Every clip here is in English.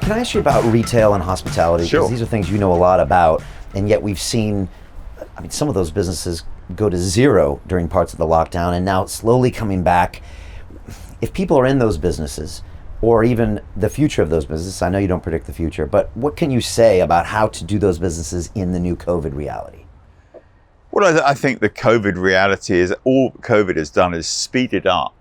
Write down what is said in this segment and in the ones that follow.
Can I ask you about retail and hospitality? Sure. Because these are things you know a lot about, and yet we've seen, some of those businesses go to zero during parts of the lockdown, and now it's slowly coming back. If people are in those businesses, or even the future of those businesses, I know you don't predict the future, but what can you say about how to do those businesses in the new COVID reality? Well, I think the COVID reality is all COVID has done is speeded up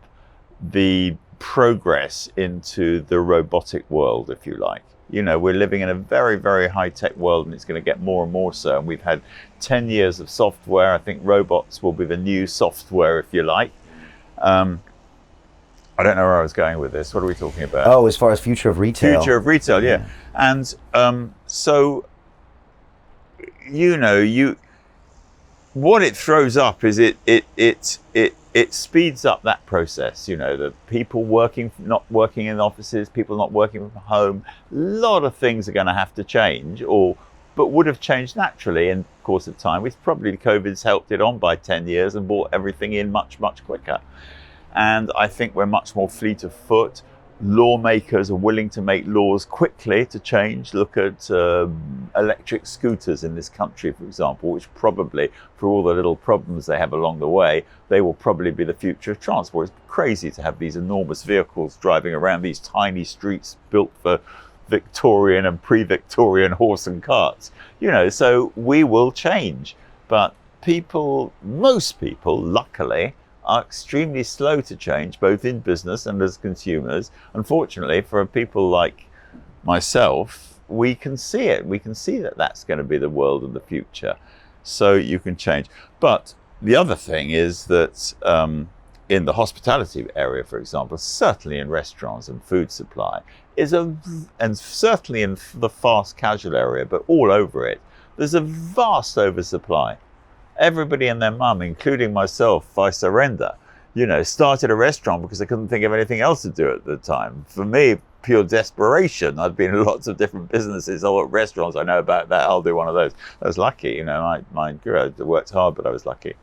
the progress into the robotic world, if you like. We're living in a very, very high-tech world, and it's going to get more and more so. And we've had 10 years of software. I think robots will be the new software, if you like. I don't know where I was going with this. What are we talking about? Oh, as far as future of retail. Future of retail, yeah. And so, what it throws up is it speeds up that process. The people not working in offices, people not working from home. A lot of things are going to have to change, but would have changed naturally in the course of time. Probably COVID's helped it on by 10 years and brought everything in much, much quicker. And I think we're much more fleet of foot. Lawmakers are willing to make laws quickly to change. Look at electric scooters in this country, for example, which probably, for all the little problems they have along the way, they will probably be the future of transport. It's crazy to have these enormous vehicles driving around these tiny streets built for Victorian and pre-Victorian horse and carts. So we will change. But most people, luckily, are extremely slow to change, both in business and as consumers. Unfortunately, for people like myself, we can see it. We can see that that's going to be the world of the future. So you can change. But the other thing is that in the hospitality area, for example, certainly in restaurants and food supply, and certainly in the fast casual area, but all over it, there's a vast oversupply. Everybody and their mum, including myself, I surrender, started a restaurant because I couldn't think of anything else to do at the time. For me, pure desperation. I'd been in lots of different businesses, restaurants, I know about that, I'll do one of those. I was lucky, I worked hard, but I was lucky.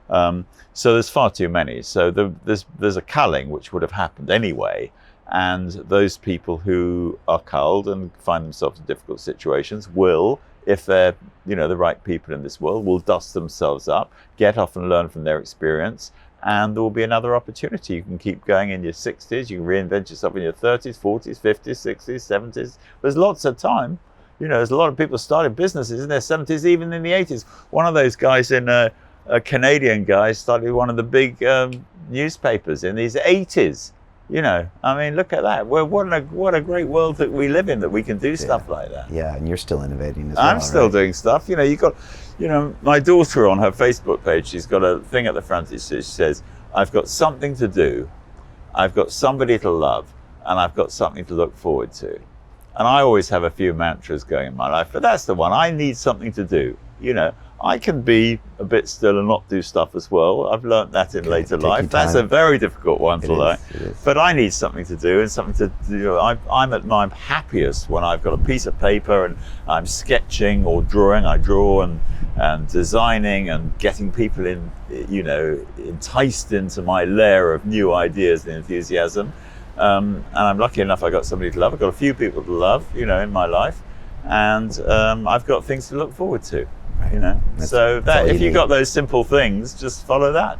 So there's far too many. So there's a culling which would have happened anyway. And those people who are culled and find themselves in difficult situations will, if they're the right people in this world, will dust themselves up, get off and learn from their experience, and there will be another opportunity. You can keep going in your 60s, you can reinvent yourself in your 30s, 40s, 50s, 60s, 70s. There's lots of time. There's a lot of people starting businesses in their 70s, even in the 80s. One of those guys a Canadian guy started one of the big newspapers in his 80s. Look at that. What a great world that we live in, that we can do stuff like that. Yeah, and you're still innovating as well. I'm still doing stuff. My daughter on her Facebook page, she's got a thing at the front. She says, I've got something to do, I've got somebody to love, and I've got something to look forward to. And I always have a few mantras going in my life, but that's the one. I need something to do. I can be a bit still and not do stuff as well. I've learned that in later life. That's a very difficult one to learn. But I need something to do and something to do. I'm at my happiest when I've got a piece of paper and I'm sketching or drawing. I draw and designing and getting people enticed into my lair of new ideas and enthusiasm. And I'm lucky enough I got somebody to love. I've got a few people to love, in my life. And I've got things to look forward to. So that if you got those simple things, just follow that.